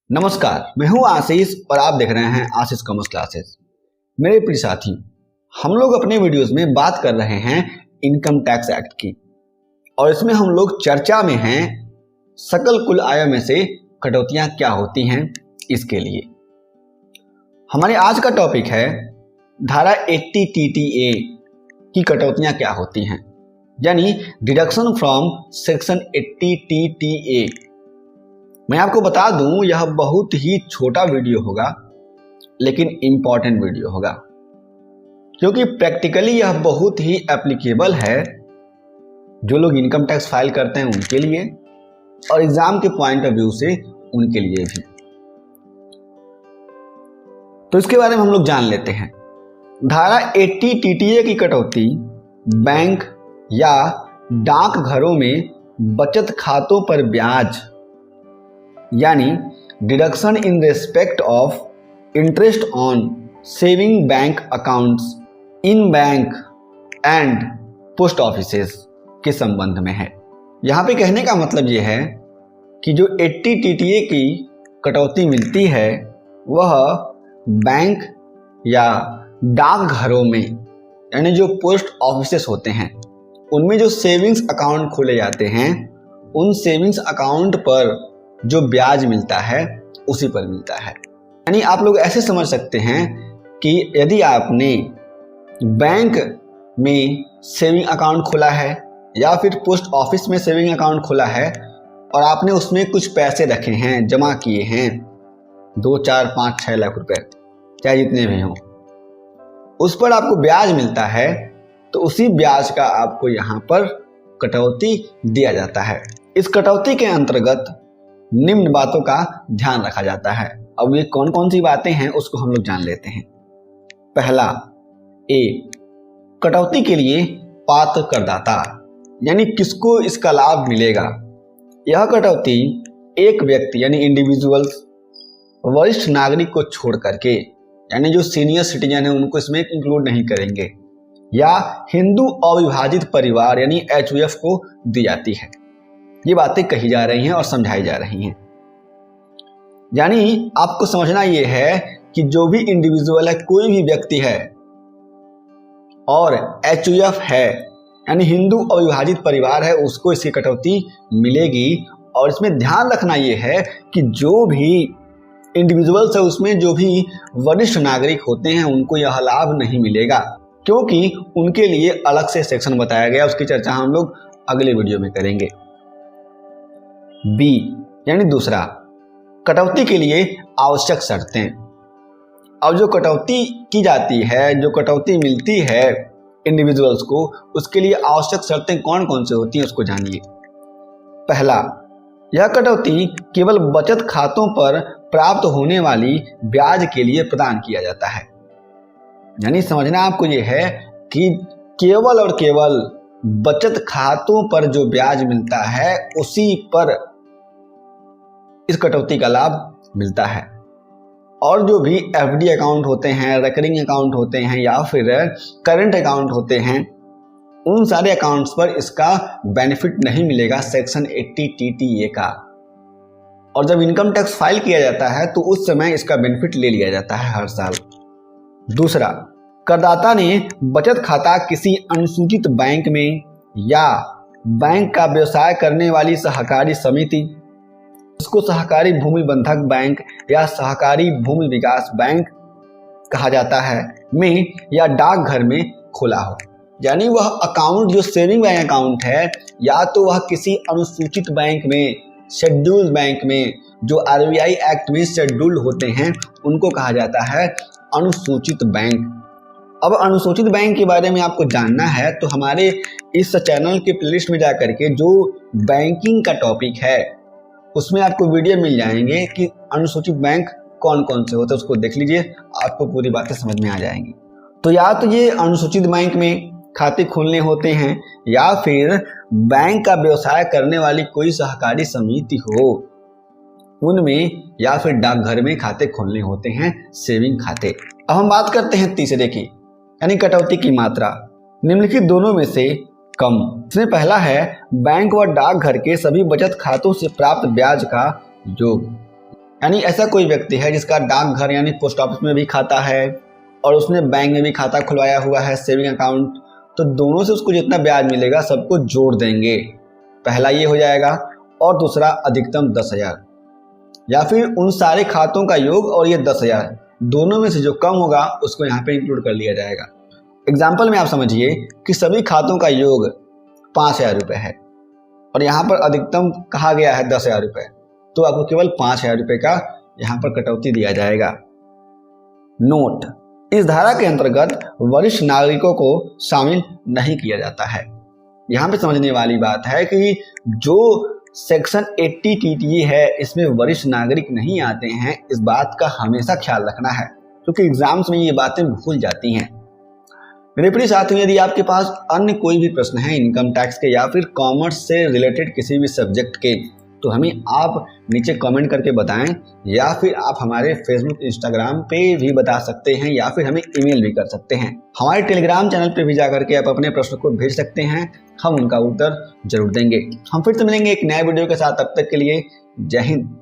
नमस्कार, मैं हूं आशीष और आप देख रहे हैं आशीष कॉमर्स क्लासेस। मेरे प्रिय साथी, हम लोग अपने वीडियोस में बात कर रहे हैं इनकम टैक्स एक्ट की और इसमें हम लोग चर्चा में हैं सकल कुल आय में से कटौतियां क्या होती हैं। इसके लिए हमारे आज का टॉपिक है धारा 80 TTA की कटौतियां क्या होती हैं, यानी डिडक्शन फ्रॉम सेक्शन 80 TTA। मैं आपको बता दूं, यह बहुत ही छोटा वीडियो होगा लेकिन इम्पॉर्टेंट वीडियो होगा, क्योंकि प्रैक्टिकली यह बहुत ही एप्लीकेबल है जो लोग इनकम टैक्स फाइल करते हैं उनके लिए और एग्जाम के पॉइंट ऑफ व्यू से उनके लिए भी। तो इसके बारे में हम लोग जान लेते हैं। धारा 80 TTA की कटौती बैंक या डाक घरों में बचत खातों पर ब्याज यानी deduction in respect of interest on saving bank accounts in bank and post offices के संबंध में है। यहाँ पे कहने का मतलब ये है कि जो 80 TTA की कटौती मिलती है वह बैंक या डाक घरों में, यानी जो पोस्ट ऑफिसेस होते हैं उनमें जो सेविंग्स अकाउंट खोले जाते हैं, उन सेविंग्स अकाउंट पर जो ब्याज मिलता है उसी पर मिलता है। यानी आप लोग ऐसे समझ सकते हैं कि यदि आपने बैंक में सेविंग अकाउंट खोला है या फिर पोस्ट ऑफिस में सेविंग अकाउंट खोला है और आपने उसमें कुछ पैसे रखे हैं, जमा किए हैं 2, 4, 5, 6 लाख रुपए, चाहे जितने भी हों, उस पर आपको ब्याज मिलता है तो उसी ब्याज का आपको यहाँ पर कटौती दिया जाता है। इस कटौती के अंतर्गत निम्न बातों का ध्यान रखा जाता है। अब ये कौन कौन सी बातें हैं उसको हम लोग जान लेते हैं। पहला, ए, कटौती के लिए पात्र करदाता, यानी किसको इसका लाभ मिलेगा। यह कटौती एक व्यक्ति यानी इंडिविजुअल्स, वरिष्ठ नागरिक को छोड़ करके, यानी जो सीनियर सिटीजन है उनको इसमें इंक्लूड नहीं करेंगे, या हिंदू अविभाजित परिवार यानी HUF को दी जाती है। ये बातें कही जा रही हैं और समझाई जा रही हैं। यानी आपको समझना ये है कि जो भी इंडिविजुअल है, कोई भी व्यक्ति है और HUF है यानी हिंदू अविभाजित परिवार है, उसको इसकी कटौती मिलेगी। और इसमें ध्यान रखना ये है कि जो भी इंडिविजुअल्स है उसमें जो भी वरिष्ठ नागरिक होते हैं उनको यह लाभ नहीं मिलेगा, क्योंकि उनके लिए अलग से सेक्शन बताया गया। उसकी चर्चा हम लोग अगले वीडियो में करेंगे। बी, यानी दूसरा, कटौती के लिए आवश्यक शर्तें। अब जो कटौती की जाती है, जो कटौती मिलती है इंडिविजुअल्स को, उसके लिए आवश्यक शर्तें कौन कौन से होती हैं उसको जानिए। पहला, यह कटौती केवल बचत खातों पर प्राप्त होने वाली ब्याज के लिए प्रदान किया जाता है। यानी समझना आपको यह है कि केवल और केवल बचत खातों पर जो ब्याज मिलता है उसी पर इस कटौती का लाभ मिलता है। और जो भी FD अकाउंट होते हैं, रिकरिंग अकाउंट होते हैं या फिर करंट अकाउंट होते हैं, उन सारे अकाउंट्स पर इसका बेनिफिट नहीं मिलेगा सेक्शन 80 TTA का। और जब इनकम टैक्स फाइल किया जाता है तो उस समय इसका बेनिफिट ले लिया जाता है हर साल। दूसरा, करदाता ने बचत खाता किसी अनुसूचित बैंक में या बैंक का व्यवसाय करने वाली सहकारी समिति, इसको सहकारी भूमि बंधक बैंक या सहकारी भूमि विकास बैंक कहा जाता है, में या डाकघर में खोला हो। यानी वह अकाउंट जो सेविंग बैंक अकाउंट है, या तो वह किसी अनुसूचित बैंक में, शेड्यूल्ड बैंक में, जो RBI एक्ट में शेड्यूल्ड होते हैं उनको कहा जाता है अनुसूचित बैंक। अब अनुसूचित बैंक के बारे में आपको जानना है तो हमारे इस चैनल के प्लेलिस्ट में जाकर के जो बैंकिंग का टॉपिक है उसमें आपको वीडियो मिल जाएंगे कि अनुसूचित बैंक कौन कौन से होते हैं, उसको देख लीजिए, आपको पूरी बातें समझ में आ जाएंगी। तो या तो ये अनुसूचित बैंक में खाते खोलने होते हैं या फिर बैंक का व्यवसाय करने वाली कोई सहकारी समिति हो उनमें, या फिर डाकघर में खाते खोलने होते हैं, सेविंग खाते। अब हम बात करते हैं तीसरे की, यानी कटौती की मात्रा। निम्नलिखित दोनों में से कम। इसमें पहला है बैंक व डाकघर के सभी बचत खातों से प्राप्त ब्याज का योग, यानी ऐसा कोई व्यक्ति है जिसका डाकघर यानी पोस्ट ऑफिस में भी खाता है और उसने बैंक में भी खाता खुलवाया हुआ है, सेविंग अकाउंट, तो दोनों से उसको जितना ब्याज मिलेगा सबको जोड़ देंगे। पहला ये हो जाएगा और दूसरा अधिकतम 10,000, या फिर उन सारे खातों का योग और ये 10,000 दोनों में से जो कम होगा उसको यहाँ पे इंक्लूड कर लिया जाएगा। एग्जाम्पल में आप समझिए कि सभी खातों का योग 5,000 रुपये है और यहाँ पर अधिकतम कहा गया है 10,000 रुपये, तो आपको केवल 5,000 रुपये का यहाँ पर कटौती दिया जाएगा। नोट: इस धारा के अंतर्गत वरिष्ठ नागरिकों को शामिल नहीं किया जाता है। यहाँ पे समझने वाली बात है कि जो सेक्शन 80 TTE है इसमें वरिष्ठ नागरिक नहीं आते हैं, इस बात का हमेशा ख्याल रखना है क्योंकि एग्जाम्स में ये बातें भूल जाती हैं। मेरे प्रिय साथियों, यदि आपके पास अन्य कोई भी प्रश्न है इनकम टैक्स के या फिर कॉमर्स से रिलेटेड किसी भी सब्जेक्ट के, तो हमें आप नीचे कमेंट करके बताएं या फिर आप हमारे फेसबुक इंस्टाग्राम पे भी बता सकते हैं या फिर हमें ईमेल भी कर सकते हैं। हमारे टेलीग्राम चैनल पे भी जाकर के आप अपने प्रश्न को भेज सकते हैं, हम उनका उत्तर जरूर देंगे। हम फिर से मिलेंगे एक नए वीडियो के साथ, तब तक के लिए जय हिंद।